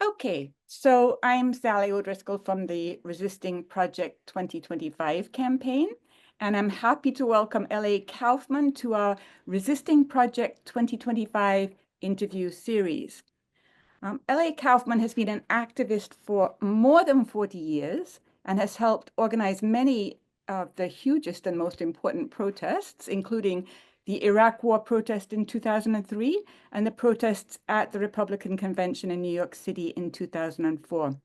Okay, so I'm Sally O'Driscoll from the Resisting Project 2025 campaign, and I'm happy to welcome L.A. Kauffman to our Resisting Project 2025 interview series. L.A. Kauffman has been an activist for more than 40 years and has helped organize many of the hugest and most important protests, including the Iraq War protest in 2003 and the protests at the Republican Convention in New York City in 2004.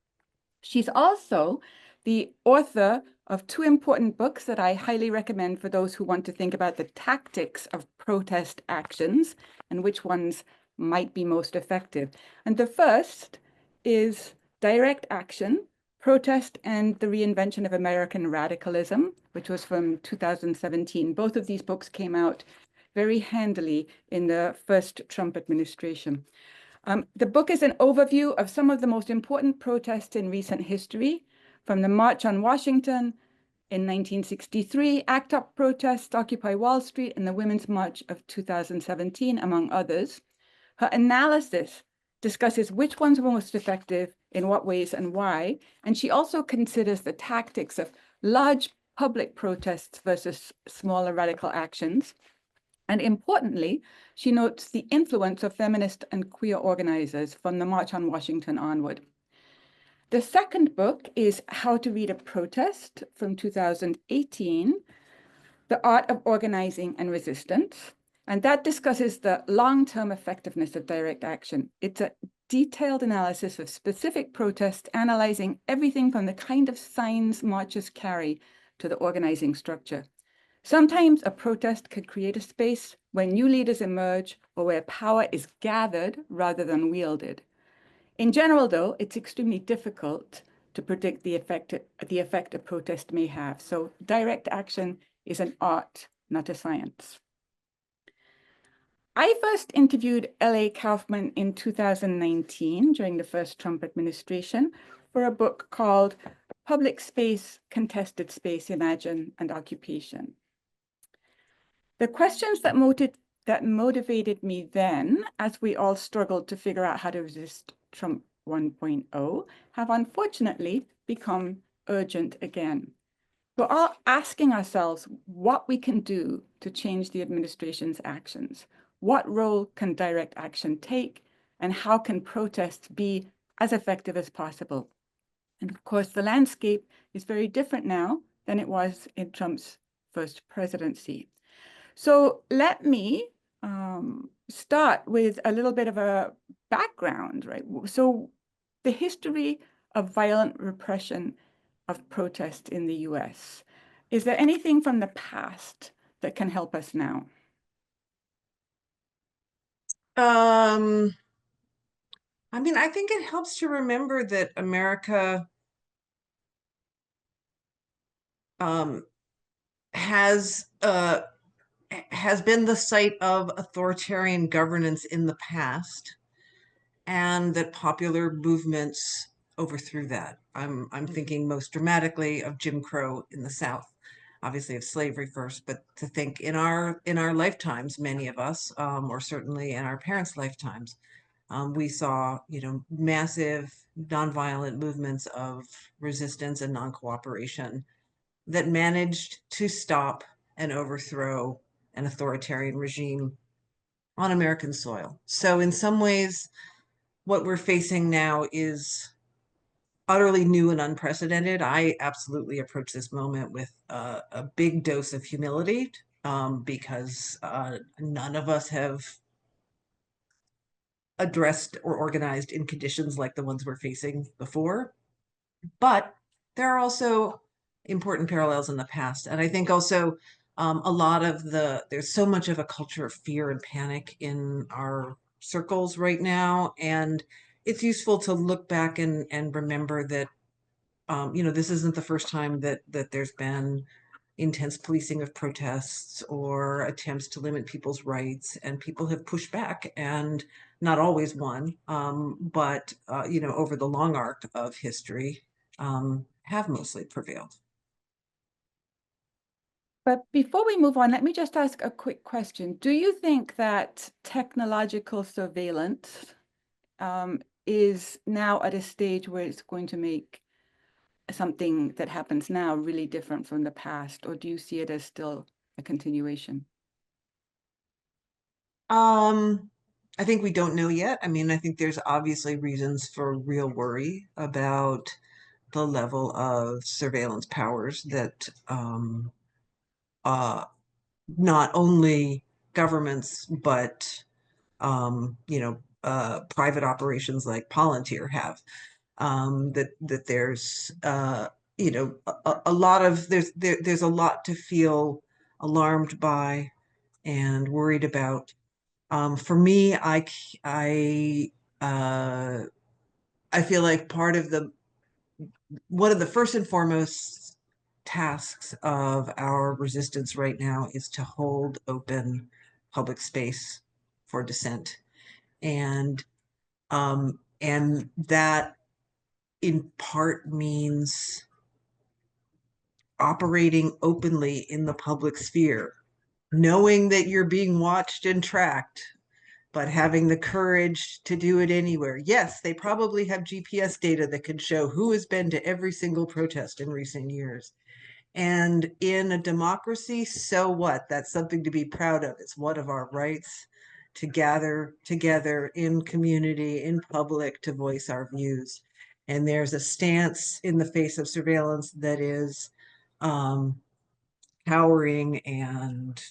She's also the author of two important books that I highly recommend for those who want to think about the tactics of protest actions and which ones might be most effective. And the first is Direct Action, Protest and the Reinvention of American Radicalism, which was from 2017. Both of these books came out very handily in the first Trump administration. The book is an overview of some of the most important protests in recent history, from the March on Washington in 1963, ACT UP protests, Occupy Wall Street, and the Women's March of 2017, among others. Her analysis discusses which ones were most effective, in what ways and why, and she also considers the tactics of large public protests versus smaller radical actions. And importantly, she notes the influence of feminist and queer organizers from the March on Washington onward. The second book is How to Read a Protest from 2018, The Art of Organizing and Resistance. And that discusses the long-term effectiveness of direct action. It's a detailed analysis of specific protests, analyzing everything from the kind of signs marchers carry to the organizing structure. Sometimes a protest could create a space where new leaders emerge or where power is gathered rather than wielded. In general, though, it's extremely difficult to predict the effect a protest may have. So direct action is an art, not a science. I first interviewed L.A. Kauffman in 2019 during the first Trump administration for a book called Public Space, Contested Space, Imagine and Occupation. The questions that motivated me then, as we all struggled to figure out how to resist Trump 1.0, have unfortunately become urgent again. We're all asking ourselves what we can do to change the administration's actions. What role can direct action take, and how can protests be as effective as possible? And of course, the landscape is very different now than it was in Trump's first presidency. So let me start with a little bit of a background, right? So the history of violent repression of protest in the US. Is there anything from the past that can help us now? I mean, I think it helps to remember that America has been the site of authoritarian governance in the past, and that popular movements overthrew that. I'm thinking most dramatically of Jim Crow in the South, obviously of slavery first, but to think in our lifetimes, many of us, or certainly in our parents' lifetimes, we saw, massive nonviolent movements of resistance and non-cooperation that managed to stop and overthrow an authoritarian regime on American soil. So in some ways, what we're facing now is utterly new and unprecedented. I absolutely approach this moment with a big dose of humility, because none of us have addressed or organized in conditions like the ones we're facing before. But there are also important parallels in the past. And I think also a lot of there's so much of a culture of fear and panic in our circles right now. And it's useful to look back and remember that, this isn't the first time that there's been intense policing of protests or attempts to limit people's rights, and people have pushed back and not always won, but over the long arc of history, have mostly prevailed. But before we move on, let me just ask a quick question. Do you think that technological surveillance is now at a stage where it's going to make something that happens now really different from the past, or do you see it as still a continuation? I think we don't know yet. I mean, I think there's obviously reasons for real worry about the level of surveillance powers that uh, not only governments, but private operations like Palantir have. That there's a lot of there's a lot to feel alarmed by and worried about. For me, I uh, I feel like one of the first and foremost tasks of our resistance right now is to hold open public space for dissent, and that in part means operating openly in the public sphere, knowing that you're being watched and tracked, but having the courage to do it anywhere. Yes, they probably have GPS data that can show who has been to every single protest in recent years. And in a democracy, so what? That's something to be proud of. It's one of our rights to gather together in community, in public, to voice our views. And there's a stance in the face of surveillance that is um, cowering and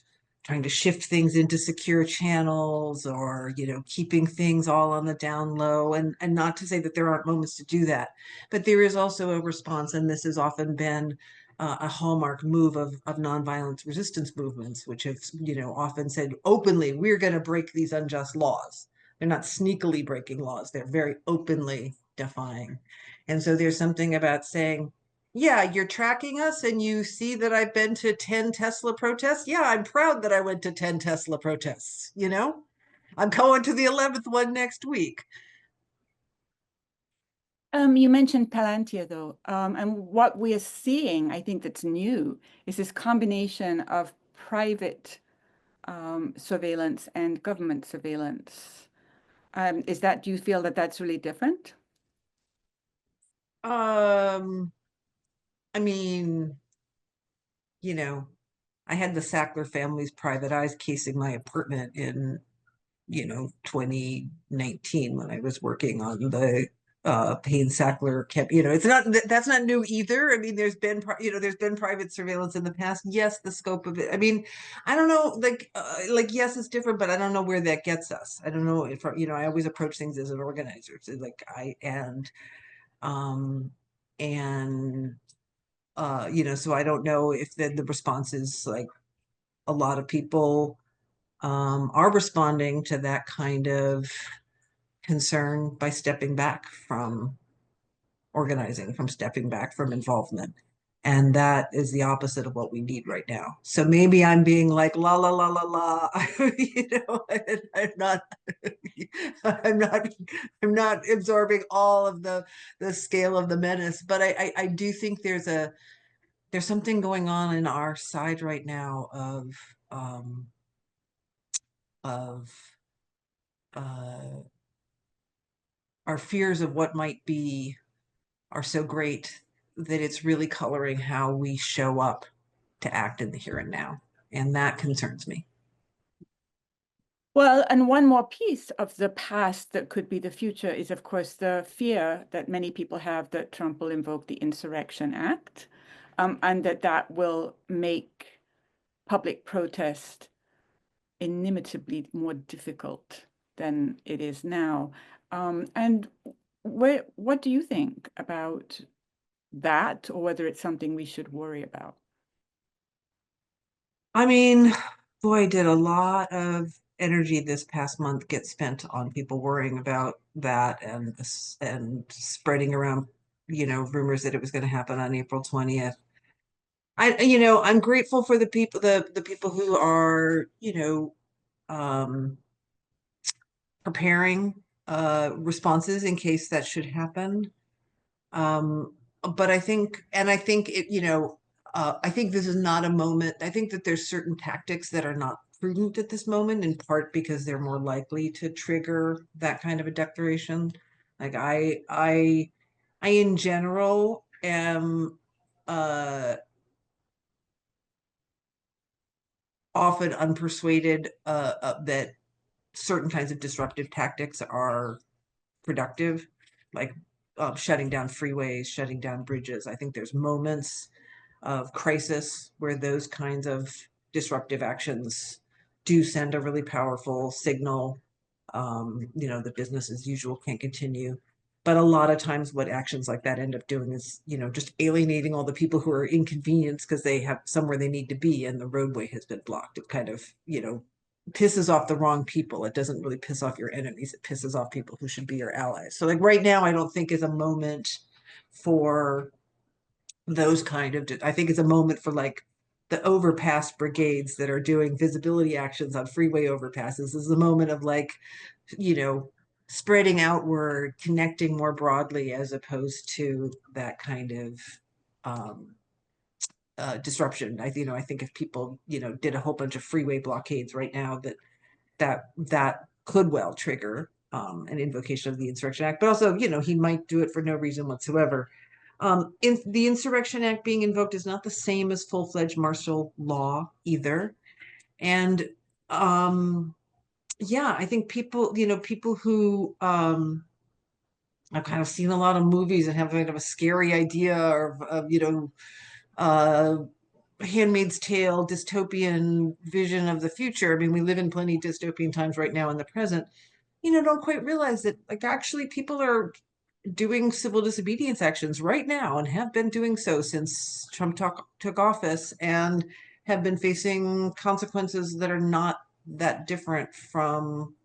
trying to shift things into secure channels, or keeping things all on the down low, and not to say that there aren't moments to do that, but there is also a response, and this has often been a hallmark move of nonviolent resistance movements, which have often said openly, we're going to break these unjust laws. They're not sneakily breaking laws, they're very openly defying. And so there's something about saying, yeah, you're tracking us and you see that I've been to 10 Tesla protests. Yeah, I'm proud that I went to 10 Tesla protests, I'm going to the 11th one next week. You mentioned Palantir, though, and what we are seeing, I think that's new, is this combination of private surveillance and government surveillance. Do you feel that that's really different? I mean, I had the Sackler family's private eyes casing my apartment in 2019 when I was working on the Payne Sackler camp. That's not new either. I mean, there's been private surveillance in the past. Yes, the scope of it. I mean, I don't know, yes, it's different, but I don't know where that gets us. I don't know if I always approach things as an organizer. So um and so I don't know if the response is like a lot of people are responding to that kind of concern by stepping back from organizing, from stepping back from involvement. And that is the opposite of what we need right now. So maybe I'm being like, la, la, la, la, la, I'm not, I'm not, I'm not absorbing all of the scale of the menace, but I do think there's something going on in our side right now of our fears of what might be are so great that it's really coloring how we show up to act in the here and now. And that concerns me. Well, and one more piece of the past that could be the future is, of course, the fear that many people have that Trump will invoke the Insurrection Act, and that will make public protest inimitably more difficult than it is now. And what do you think about that, or whether it's something we should worry about? I mean, boy, did a lot of energy this past month get spent on people worrying about that and spreading around, rumors that it was going to happen on April 20th. I'm grateful for the people who are, um, preparing responses in case that should happen. But I think I think this is not a moment. I think that there's certain tactics that are not prudent at this moment, in part because they're more likely to trigger that kind of a declaration. Like I in general am often unpersuaded that certain kinds of disruptive tactics are productive, like shutting down freeways, shutting down bridges. I think there's moments of crisis where those kinds of disruptive actions do send a really powerful signal. The business as usual can't continue. But a lot of times what actions like that end up doing is, just alienating all the people who are inconvenienced because they have somewhere they need to be and the roadway has been blocked. It kind of, pisses off the wrong people. It doesn't really piss off your enemies. It pisses off people who should be your allies. So like right now, I don't think is a moment for those kind of, I think it's a moment for like the overpass brigades that are doing visibility actions on freeway overpasses. This is a moment of like, spreading outward, connecting more broadly, as opposed to that kind of disruption. I think if people, did a whole bunch of freeway blockades right now, that could well trigger an invocation of the Insurrection Act. But also, he might do it for no reason whatsoever. The Insurrection Act being invoked is not the same as full-fledged martial law either. And yeah, I think people who I've kind of seen a lot of movies and have kind of a scary idea of Handmaid's Tale dystopian vision of the future. I mean, we live in plenty dystopian times right now in the present. Don't quite realize that like actually people are doing civil disobedience actions right now and have been doing so since Trump took office and have been facing consequences that are not that different from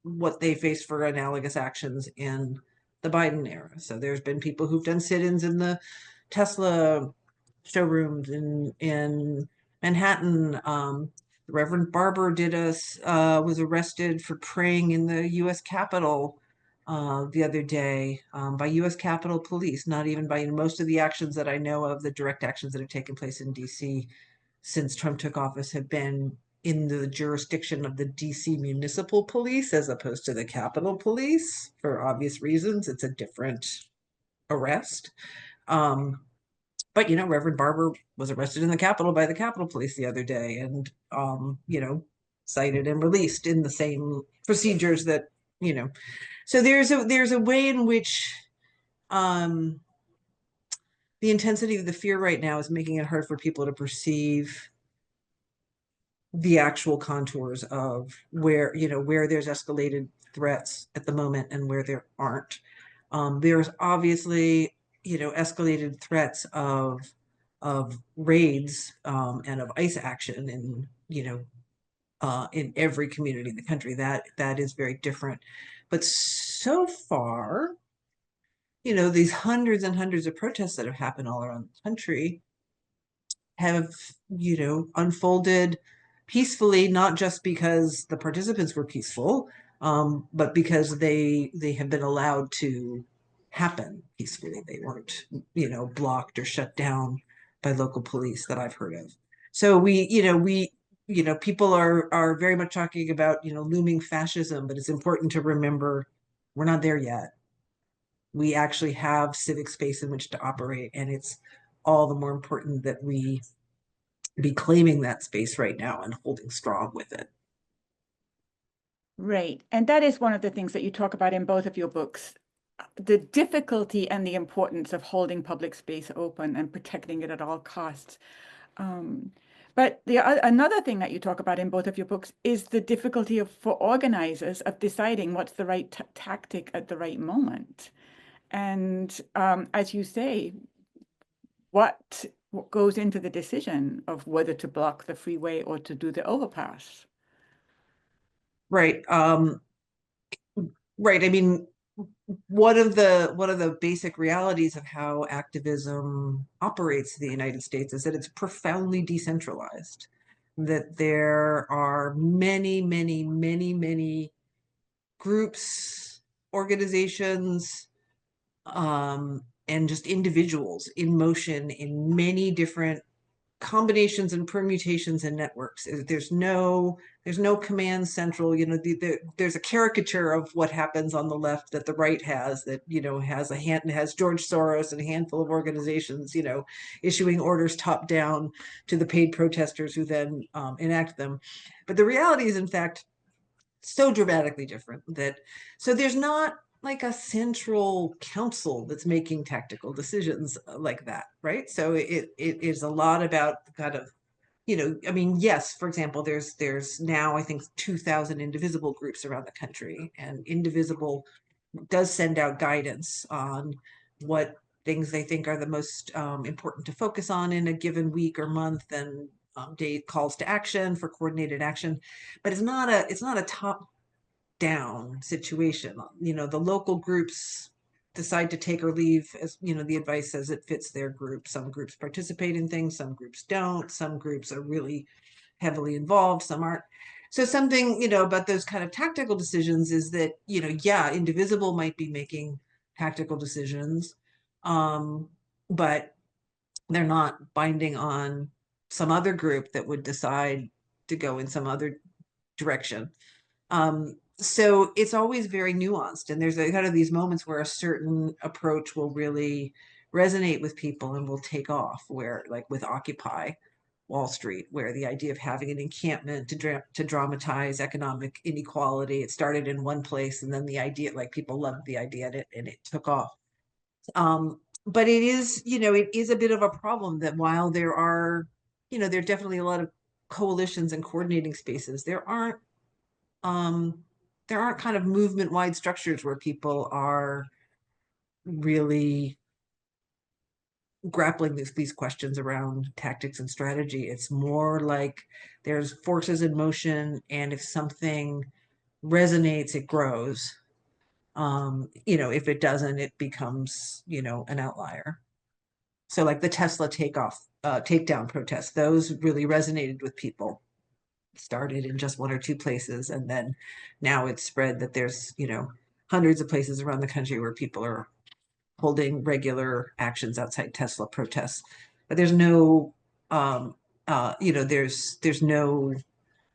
what they faced for analogous actions in the Biden era. So there's been people who've done sit-ins in the Tesla showrooms in Manhattan. The Reverend Barber was arrested for praying in the U.S. Capitol the other day by U.S. Capitol Police, not even by most of the actions that I know of, the direct actions that have taken place in D.C. since Trump took office have been in the jurisdiction of the DC Municipal Police as opposed to the Capitol Police for obvious reasons. It's a different arrest. But Reverend Barber was arrested in the Capitol by the Capitol Police the other day and cited and released in the same procedures that so there's a way in which the intensity of the fear right now is making it hard for people to perceive the actual contours of where there's escalated threats at the moment and where there aren't. There's obviously escalated threats of raids and of ICE action in every community in the country. That is very different. But so far, these hundreds and hundreds of protests that have happened all around the country have unfolded peacefully, not just because the participants were peaceful, but because they have been allowed to happen peacefully. They weren't blocked or shut down by local police that I've heard of. So people are very much talking about looming fascism, but it's important to remember we're not there yet. We actually have civic space in which to operate, and it's all the more important that we be claiming that space right now and holding strong with it. Right. And that is one of the things that you talk about in both of your books, the difficulty and the importance of holding public space open and protecting it at all costs. But another thing that you talk about in both of your books is the difficulty for organizers of deciding what's the right tactic at the right moment. And as you say, what goes into the decision of whether to block the freeway or to do the overpass? Right. Right. I mean, one of the basic realities of how activism operates in the United States is that it's profoundly decentralized, that there are many, many, many, many groups, organizations, and just individuals in motion in many different combinations and permutations and networks. There's no command central. There's a caricature of what happens on the left that the right has, that has George Soros and a handful of organizations issuing orders top down to the paid protesters who then enact them. But the reality is, in fact, so dramatically different so there's not like a central council that's making tactical decisions like that, right? So it is a lot about kind of, I mean, yes, for example, there's now I think 2,000 indivisible groups around the country, and Indivisible does send out guidance on what things they think are the most important to focus on in a given week or month, and date calls to action for coordinated action. But it's not a top down situation. The local groups decide to take or leave, as the advice says, it fits their group. Some groups participate in things, some groups don't, some groups are really heavily involved, some aren't. So something about those kind of tactical decisions is that yeah, Indivisible might be making tactical decisions, but they're not binding on some other group that would decide to go in some other direction. So it's always very nuanced, and there's kind of these moments where a certain approach will really resonate with people and will take off, where like with Occupy Wall Street, where the idea of having an encampment to dramatize economic inequality, it started in one place, and then the idea, like people loved the idea, and it took off. But it is, it is a bit of a problem that while there are, there are definitely a lot of coalitions and coordinating spaces, there aren't kind of movement-wide structures where people are really grappling these questions around tactics and strategy. It's more like there's forces in motion, and if something resonates, it grows. If it doesn't, it becomes, an outlier. So like the Tesla takedown protests, those really resonated with people. Started in just one or two places, and then now it's spread that there's hundreds of places around the country where people are holding regular actions outside Tesla protests. But there's no there's no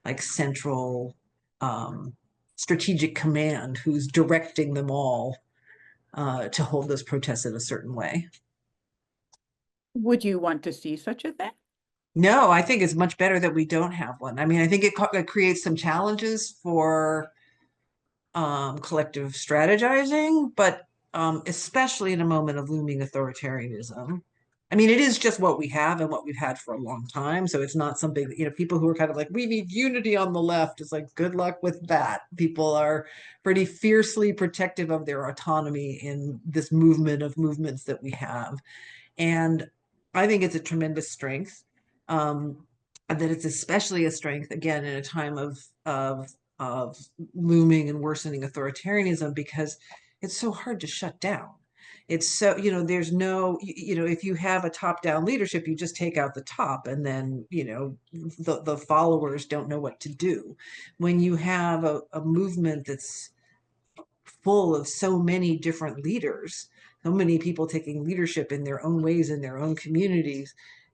like central strategic command who's directing them all to hold those protests in a certain way. Would you want to see such a thing? No, I think it's much better that we don't have one. I mean, I think it creates some challenges for collective strategizing, but especially in a moment of looming authoritarianism. I mean, it is just what we have and what we've had for a long time. So it's not something that, people who are kind of like, we need unity on the left. It's like, good luck with that. People are pretty fiercely protective of their autonomy in this movement of movements that we have. And I think it's a tremendous strength. And that it's especially a strength, again, in a time of looming and worsening authoritarianism, because it's so hard to shut down. It's so, there's no, if you have a top-down leadership, you just take out the top, and then, the followers don't know what to do. When you have a movement that's full of so many different leaders, so many people taking leadership in their own ways in their own communities,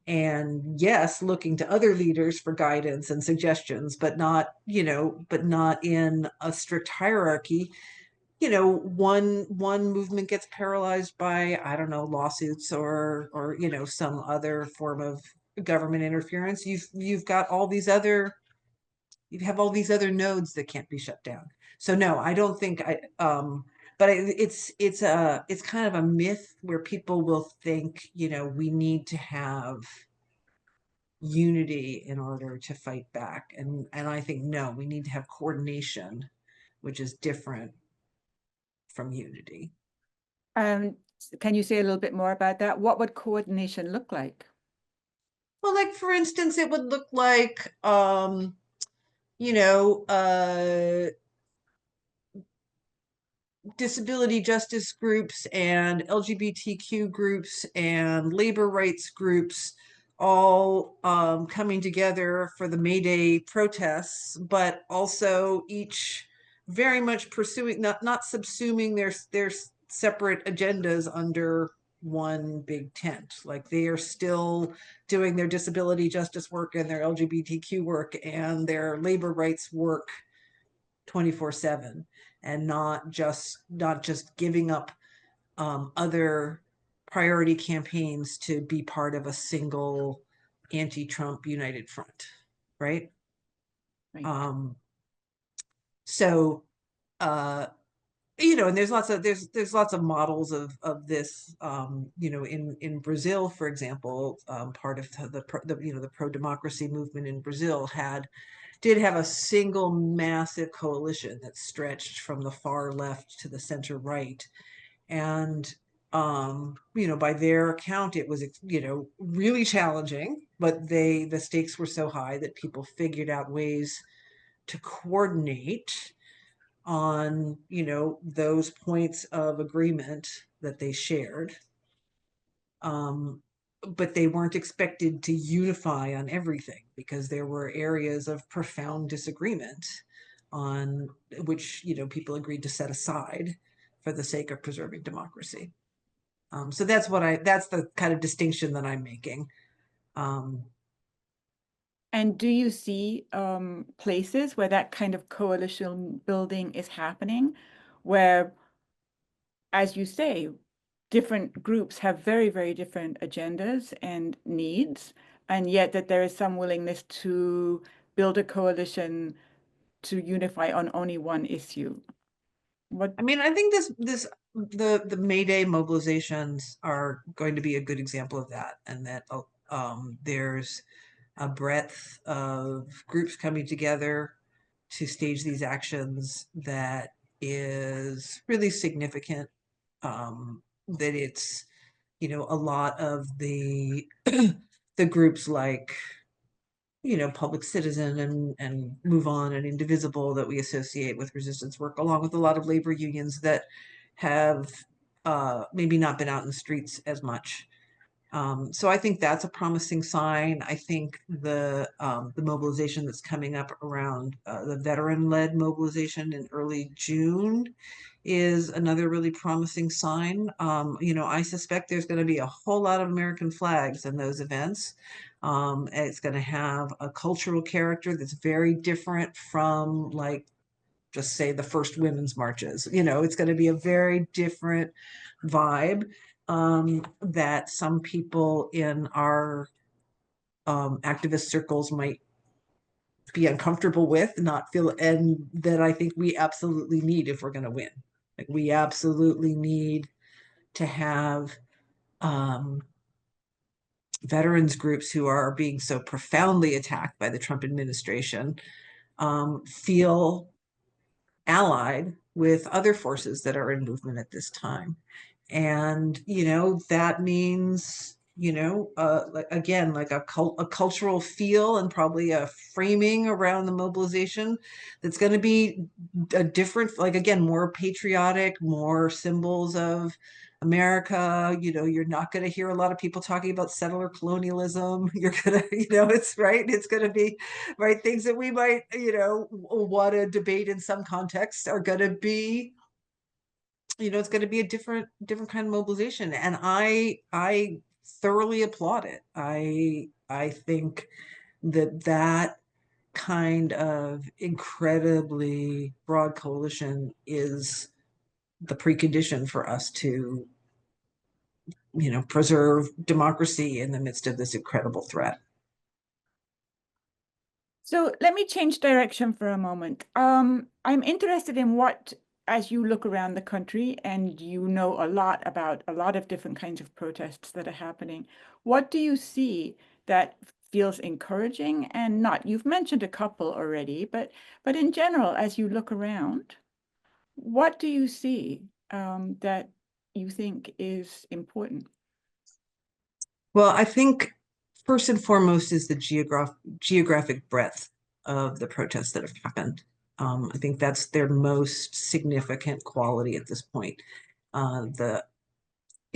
and yes, looking to other leaders for guidance and suggestions, but not in a strict hierarchy. One movement gets paralyzed by, I don't know, lawsuits or some other form of government interference. You have all these other nodes that can't be shut down. So no, I don't think but it's kind of a myth where people will think, we need to have unity in order to fight back. And I think, no, we need to have coordination, which is different from unity. Can you say a little bit more about that? What would coordination look like? Well, like for instance, it would look like, disability justice groups and LGBTQ groups and labor rights groups all coming together for the May Day protests, but also each very much pursuing, not subsuming their separate agendas under one big tent. Like they are still doing their disability justice work and their LGBTQ work and their labor rights work 24/7, and not just giving up other priority campaigns to be part of a single anti-Trump united front, right? Right. So and there's lots of models of this. In Brazil, for example, part of the pro-democracy movement in Brazil did have a single massive coalition that stretched from the far left to the center right. And by their account, it was really challenging, but the stakes were so high that people figured out ways to coordinate on those points of agreement that they shared. But they weren't expected to unify on everything, because there were areas of profound disagreement on which people agreed to set aside for the sake of preserving democracy. So that's the kind of distinction that I'm making. And do you see places where that kind of coalition building is happening, where, as you say, different groups have very, very different agendas and needs, and yet that there is some willingness to build a coalition to unify on only one issue? I mean, I think the May Day mobilizations are going to be a good example of that, and that there's a breadth of groups coming together to stage these actions that is really significant. That it's a lot of the the groups like Public Citizen and Move On and Indivisible that we associate with resistance work, along with a lot of labor unions that have maybe not been out in the streets as much. So I think that's a promising sign. I think the mobilization that's coming up around the veteran-led mobilization in early June is another really promising sign. I suspect there's going to be a whole lot of American flags in those events. It's going to have a cultural character that's very different from, like, just say the first women's marches. It's going to be a very different vibe that some people in our activist circles might be uncomfortable with, not feel, and that I think we absolutely need if we're going to win. Like, we absolutely need to have veterans groups who are being so profoundly attacked by the Trump administration feel allied with other forces that are in movement at this time. And that means again, like a cultural feel and probably a framing around the mobilization that's going to be a different, like, again, more patriotic, more symbols of America. You're not going to hear a lot of people talking about settler colonialism. You're gonna, it's right. It's going to be right things that we might want to debate in some contexts are going to be, it's going to be a different kind of mobilization, and I thoroughly applaud it. I think that kind of incredibly broad coalition is the precondition for us to preserve democracy in the midst of this incredible threat. So let me change direction for a moment. I'm interested in what, as you look around the country and you know a lot about a lot of different kinds of protests that are happening, what do you see that feels encouraging and not? You've mentioned a couple already, but in general, as you look around, what do you see that you think is important? Well, I think first and foremost is the geographic breadth of the protests that have happened. I think that's their most significant quality at this point. The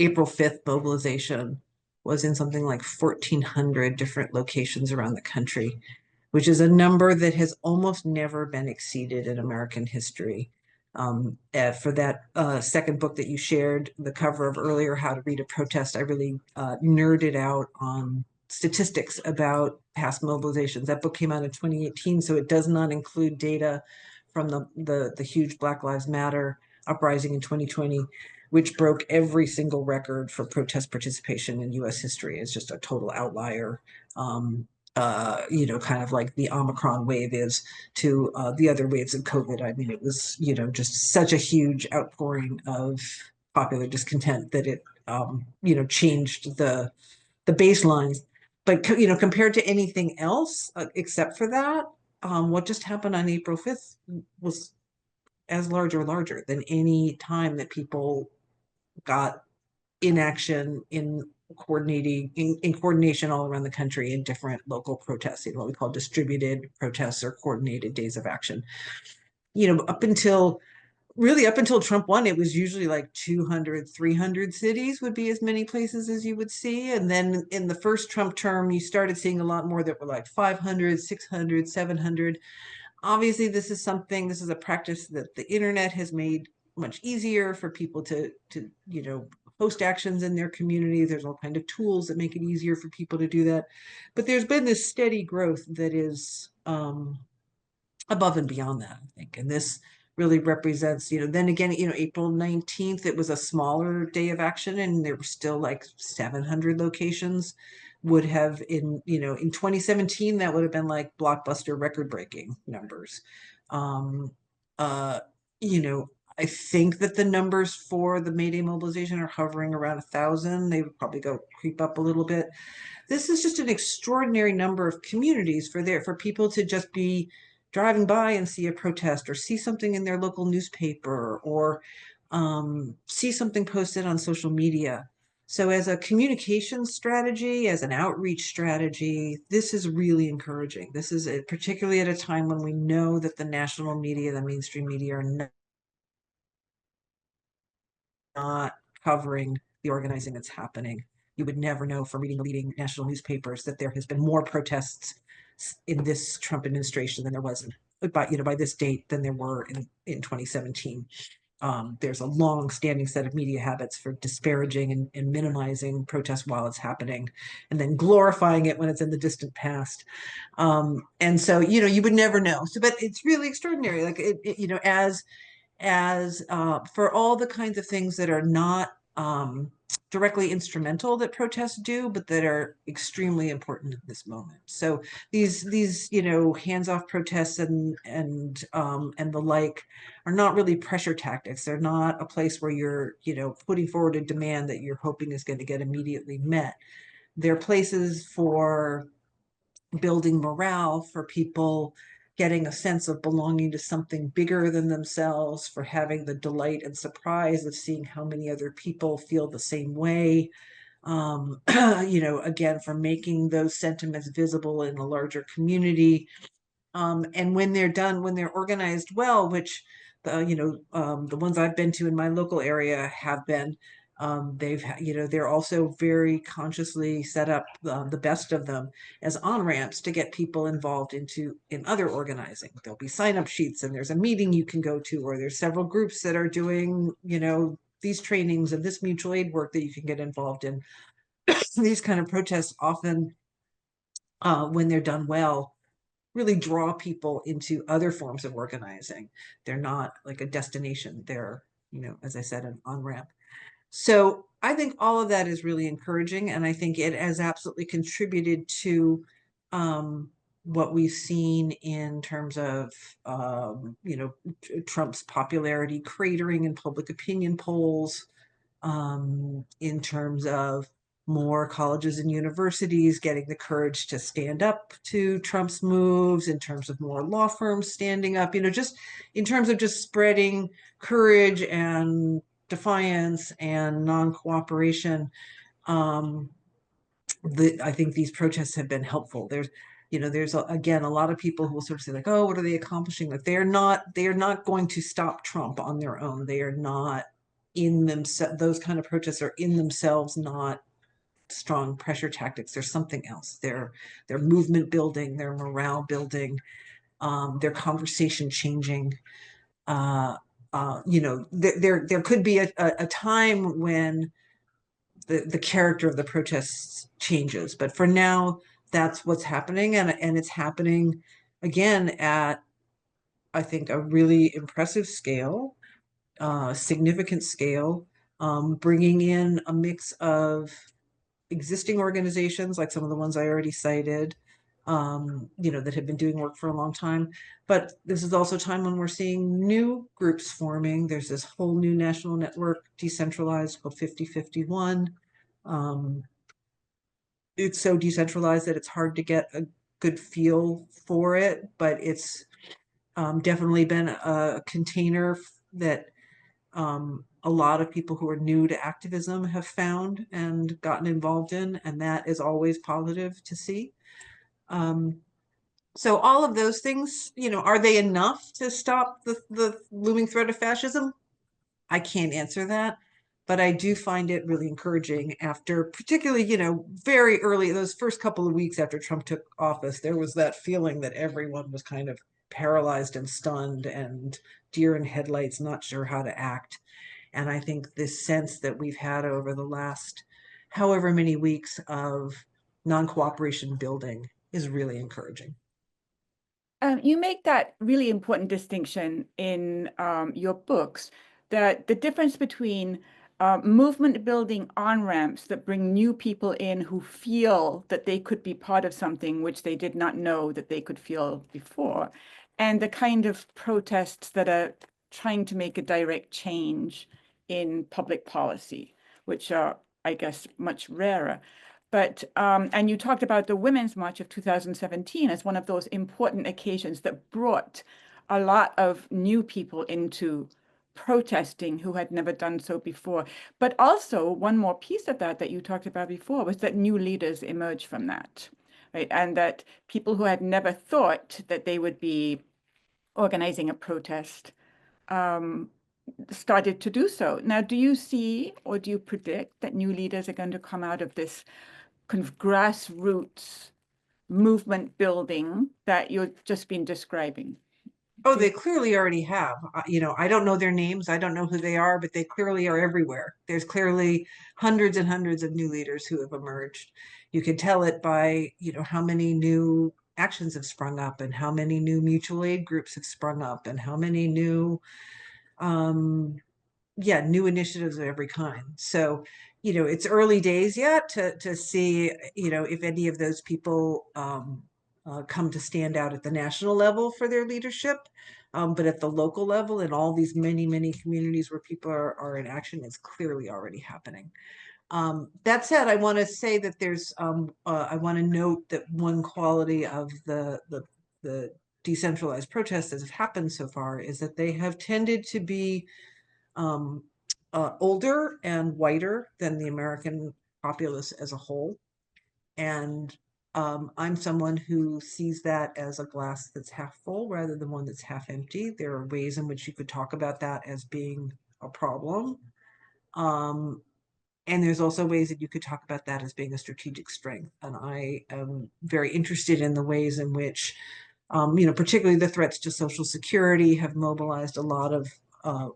April 5th mobilization was in something like 1,400 different locations around the country, which is a number that has almost never been exceeded in American history. For that second book that you shared, the cover of earlier, How to Read a Protest, I really nerded out on statistics about past mobilizations. That book came out in 2018, so it does not include data from the huge Black Lives Matter uprising in 2020, which broke every single record for protest participation in US history. It's just a total outlier. Kind of like the Omicron wave is to the other waves of COVID. I mean, it was, just such a huge outpouring of popular discontent that it, changed the baselines. But, compared to anything else, except for that, what just happened on April 5th was as larger than any time that people got in action in coordination all around the country in different local protests, what we call distributed protests or coordinated days of action. Up until Trump won, it was usually like 200, 300 cities would be as many places as you would see. And then in the first Trump term, you started seeing a lot more that were like 500, 600, 700. Obviously, this is a practice that the internet has made much easier for people to post actions in their community. There's all kinds of tools that make it easier for people to do that. But there's been this steady growth that is above and beyond that, I think. And this really represents, then again, April 19th, it was a smaller day of action and there were still like 700 locations. Would have in 2017, that would have been like blockbuster record breaking numbers. I think that the numbers for the May Day mobilization are hovering around 1,000. They would probably creep up a little bit. This is just an extraordinary number of communities for people to just be driving by and see a protest or see something in their local newspaper or see something posted on social media. So as a communication strategy, as an outreach strategy, this is really encouraging. This is particularly at a time when we know that the national media, the mainstream media are not covering the organizing that's happening. You would never know from reading the leading national newspapers that there has been more protests in this Trump administration than there was by this date than there were in 2017. There's a long-standing set of media habits for disparaging and minimizing protests while it's happening, and then glorifying it when it's in the distant past. And so, you would never know. So, but it's really extraordinary. Like as for all the kinds of things that are not directly instrumental that protests do, but that are extremely important at this moment. So these hands-off protests and the like are not really pressure tactics. They're not a place where you're putting forward a demand that you're hoping is going to get immediately met. They're places for building morale, for people getting a sense of belonging to something bigger than themselves, for having the delight and surprise of seeing how many other people feel the same way. Again, for making those sentiments visible in a larger community. And when they're organized well, which the ones I've been to in my local area have been, they're also very consciously set up, the best of them, as on-ramps to get people involved in other organizing. There'll be sign-up sheets and there's a meeting you can go to, or there's several groups that are doing, these trainings and this mutual aid work that you can get involved in. These kind of protests often, when they're done well, really draw people into other forms of organizing. They're not like a destination. They're, as I said, an on-ramp. So I think all of that is really encouraging. And I think it has absolutely contributed to what we've seen in terms of, Trump's popularity cratering in public opinion polls, in terms of more colleges and universities getting the courage to stand up to Trump's moves, in terms of more law firms standing up, just in terms of just spreading courage and defiance and non-cooperation. I think these protests have been helpful. There's again, a lot of people who will sort of say like, oh, what are they accomplishing? Like they are not going to stop Trump on their own. They are not in themselves. Those kind of protests are in themselves not strong pressure tactics. There's something else. They're movement building, they're morale building, they're conversation changing. there could be a time when the character of the protests changes. But for now, that's what's happening. And it's happening again at, I think, a really impressive scale, significant scale, bringing in a mix of existing organizations, like some of the ones I already cited, that have been doing work for a long time. But this is also a time when we're seeing new groups forming. There's this whole new national network, decentralized, called 5051. It's so decentralized that it's hard to get a good feel for it, but it's definitely been a container that a lot of people who are new to activism have found and gotten involved in, and that is always positive to see. So all of those things, are they enough to stop the looming threat of fascism? I can't answer that, but I do find it really encouraging after, particularly, very early, those first couple of weeks after Trump took office, there was that feeling that everyone was kind of paralyzed and stunned and deer in headlights, not sure how to act. And I think this sense that we've had over the last however many weeks of non-cooperation building is really encouraging. You make that really important distinction in your books, that the difference between movement building on-ramps that bring new people in who feel that they could be part of something which they did not know that they could feel before, and the kind of protests that are trying to make a direct change in public policy, which are, I guess, much rarer. But, and you talked about the Women's March of 2017 as one of those important occasions that brought a lot of new people into protesting who had never done so before. But also one more piece of that you talked about before was that new leaders emerged from that, right? And that people who had never thought that they would be organizing a protest started to do so. Now, do you see or do you predict that new leaders are going to come out of this kind of grassroots movement building that you've just been describing? Oh, they clearly already have. I don't know their names. I don't know who they are, but they clearly are everywhere. There's clearly hundreds and hundreds of new leaders who have emerged. You can tell it by, how many new actions have sprung up and how many new mutual aid groups have sprung up and how many new new initiatives of every kind. So, it's early days yet to see, if any of those people come to stand out at the national level for their leadership. But at the local level, in all these many, many communities where people are in action, it's clearly already happening. That said, I want to say that I want to note that one quality of the decentralized protests that have happened so far is that they have tended to be older and whiter than the American populace as a whole. And I'm someone who sees that as a glass that's half full rather than one that's half empty. There are ways in which you could talk about that as being a problem. And there's also ways that you could talk about that as being a strategic strength. And I am very interested in the ways in which, particularly the threats to Social Security have mobilized a lot of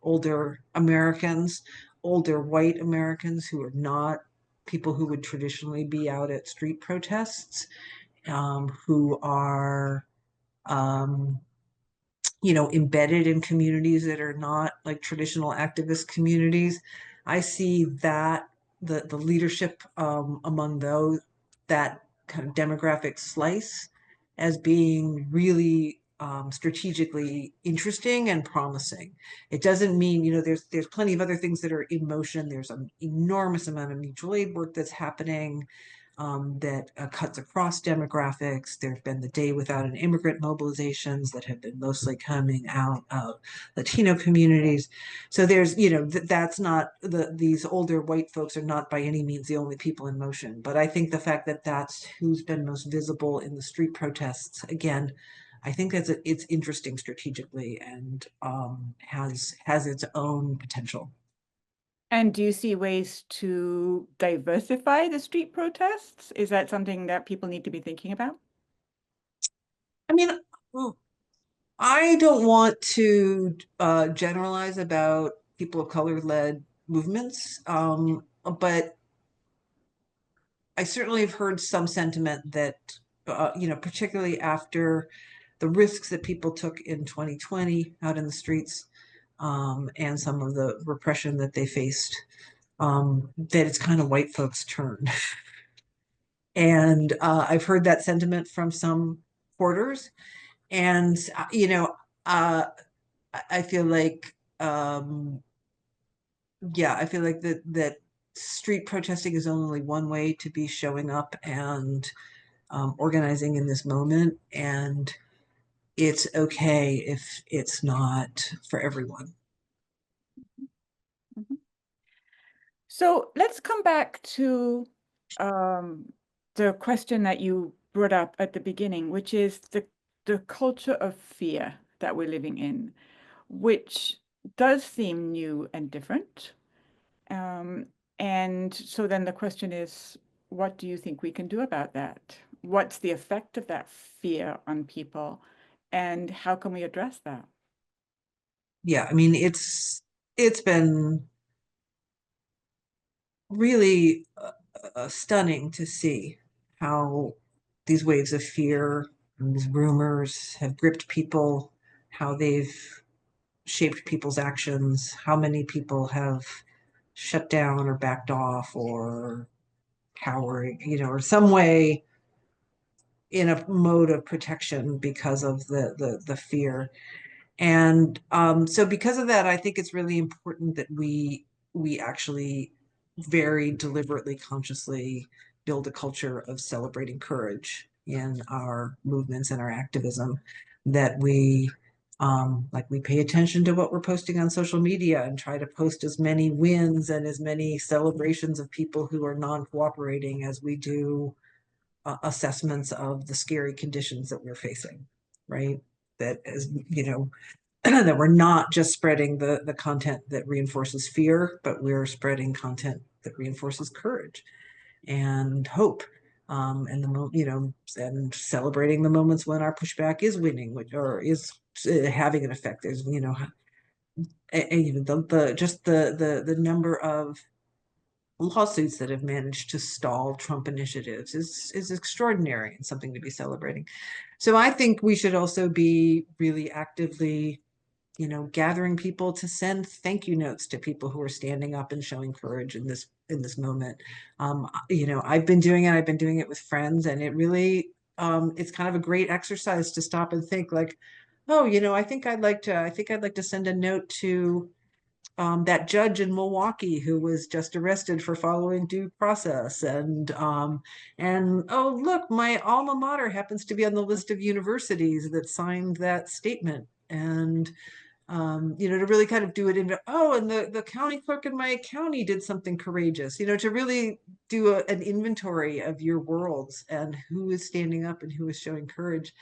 older Americans, older white Americans who are not people who would traditionally be out at street protests, who are, embedded in communities that are not like traditional activist communities. I see that the leadership among that kind of demographic slice as being really strategically interesting and promising. It doesn't mean, there's plenty of other things that are in motion. There's an enormous amount of mutual aid work that's happening that cuts across demographics. There have been the Day Without an Immigrant mobilizations that have been mostly coming out of Latino communities. So there's, that's not, these older white folks are not by any means the only people in motion. But I think the fact that that's who's been most visible in the street protests, again, I think it's interesting strategically and has its own potential. And do you see ways to diversify the street protests? Is that something that people need to be thinking about? I mean, I don't want to generalize about people of color-led movements, but I certainly have heard some sentiment that, particularly after the risks that people took in 2020 out in the streets, and some of the repression that they faced, that it's kind of white folks' turn. And I've heard that sentiment from some quarters. And, uh, I feel like, I feel like that street protesting is only one way to be showing up and organizing in this moment. And it's okay if it's not for everyone. Mhm. So let's come back to the question that you brought up at the beginning, which is the culture of fear that we're living in, which does seem new and different. And so then the question is, what do you think we can do about that? What's the effect of that fear on people, and how can we address that? Yeah, I mean, it's been really stunning to see how these waves of fear and these rumors have gripped people, how they've shaped people's actions, how many people have shut down or backed off or cowering, or some way in a mode of protection because of the fear. And so because of that, I think it's really important that we actually very deliberately, consciously build a culture of celebrating courage in our movements and our activism, that we like we pay attention to what we're posting on social media and try to post as many wins and as many celebrations of people who are non-cooperating as we do assessments of the scary conditions that we're facing, right? That, as that we're not just spreading the content that reinforces fear, but we're spreading content that reinforces courage and hope, and and celebrating the moments when our pushback is winning, or is having an effect. There's the number of lawsuits that have managed to stall Trump initiatives is extraordinary and something to be celebrating. So I think we should also be really actively, gathering people to send thank you notes to people who are standing up and showing courage in this moment. I've been doing it. I've been doing it with friends, and it really it's kind of a great exercise to stop and think like, oh, I think I'd like to send a note to that judge in Milwaukee who was just arrested for following due process. And oh, look, my alma mater happens to be on the list of universities that signed that statement. And to really kind of do it into, oh, and the county clerk in my county did something courageous, to really do an inventory of your worlds and who is standing up and who is showing courage.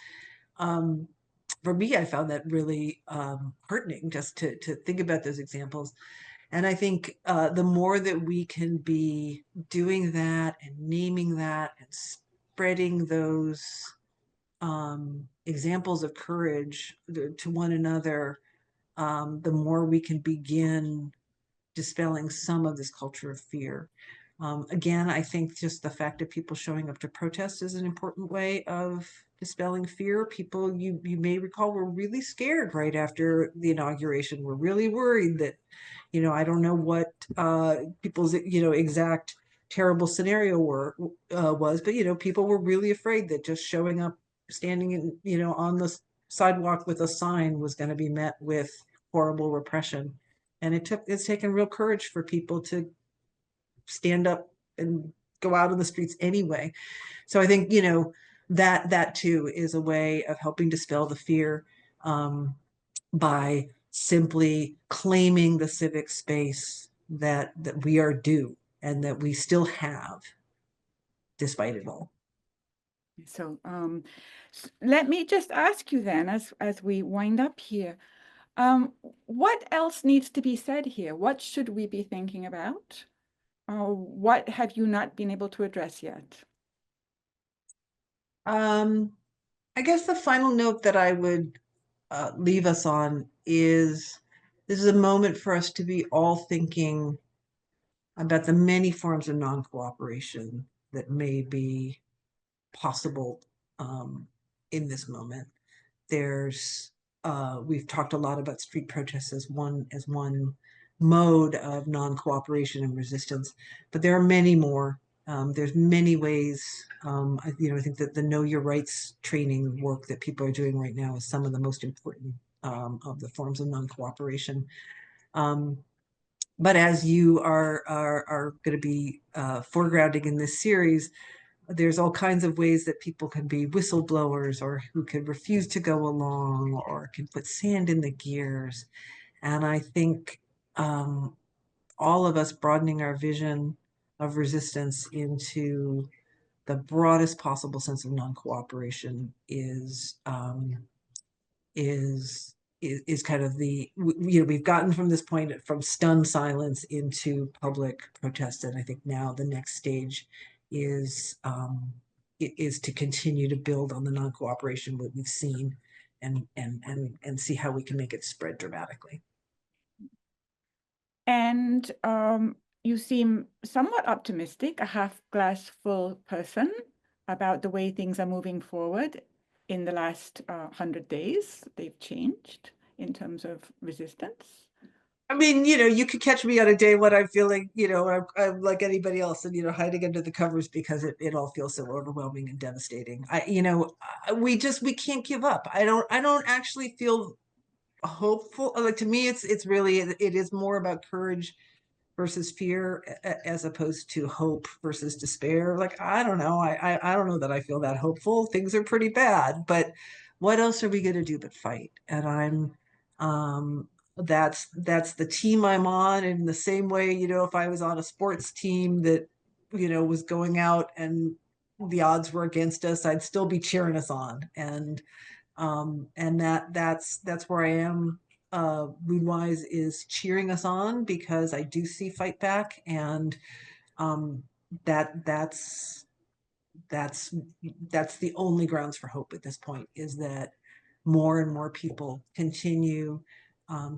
For me, I found that really heartening just to think about those examples. And I think the more that we can be doing that and naming that and spreading those examples of courage to one another, the more we can begin dispelling some of this culture of fear. Again, I think just the fact of people showing up to protest is an important way of dispelling fear. People, you may recall, were really scared right after the inauguration. We're really worried that, I don't know what people's, exact terrible scenario was, but, people were really afraid that just showing up, standing in, on the sidewalk with a sign was going to be met with horrible repression. And it's taken real courage for people to stand up and go out on the streets anyway. So I think, that too is a way of helping dispel the fear, by simply claiming the civic space that we are due and that we still have despite it all. So let me just ask you then, as we wind up here, what else needs to be said here? What should we be thinking about? What have you not been able to address yet? I guess the final note that I would leave us on is this is a moment for us to be all thinking about the many forms of non-cooperation that may be possible in this moment. We've talked a lot about street protests as one mode of non-cooperation and resistance, but there are many more. There's many ways. I think that the Know Your Rights training work that people are doing right now is some of the most important of the forms of non-cooperation. But as you are going to be foregrounding in this series, there's all kinds of ways that people can be whistleblowers, or who can refuse to go along, or can put sand in the gears. And I think all of us broadening our vision of resistance into the broadest possible sense of non-cooperation is kind of we've gotten from this point from stunned silence into public protest, and I think now the next stage is to continue to build on the non-cooperation that we've seen, and see how we can make it spread dramatically. And you seem somewhat optimistic, a half glass full person, about the way things are moving forward in the last 100 days. They've changed in terms of resistance. I mean, you could catch me on a day when I'm feeling, I'm like anybody else, and, hiding under the covers because it all feels so overwhelming and devastating. We can't give up. I don't actually feel hopeful. Like, to me, it is more about courage versus fear, as opposed to hope versus despair. Like, I don't know. I don't know that I feel that hopeful. Things are pretty bad, but what else are we going to do but fight? And that's the team I'm on. In the same way, if I was on a sports team that, was going out and the odds were against us, I'd still be cheering us on. And that's where I am. Moonwise is cheering us on, because I do see fight back, and that's the only grounds for hope at this point, is that more and more people continue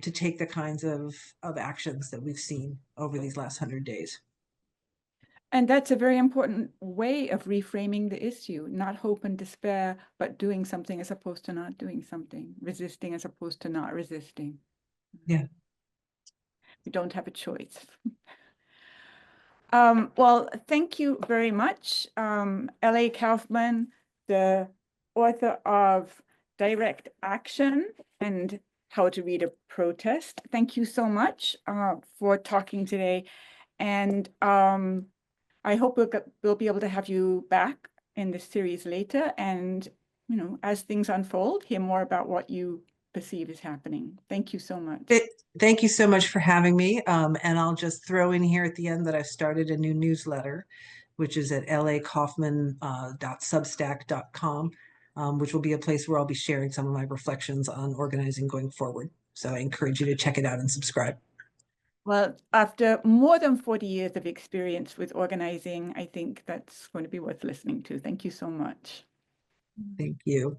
to take the kinds of actions that we've seen over these last 100 days. And that's a very important way of reframing the issue, not hope and despair, but doing something as opposed to not doing something, resisting as opposed to not resisting. Yeah. We don't have a choice. Well, thank you very much, L.A. Kauffman, the author of Direct Action and How to Read a Protest. Thank you so much for talking today. And I hope we'll be able to have you back in this series later, and, as things unfold, hear more about what you perceive is happening. Thank you so much. Thank you so much for having me. And I'll just throw in here at the end that I've started a new newsletter, which is at lakaufman.substack.com, which will be a place where I'll be sharing some of my reflections on organizing going forward. So I encourage you to check it out and subscribe. Well, after more than 40 years of experience with organizing, I think that's going to be worth listening to. Thank you so much. Thank you.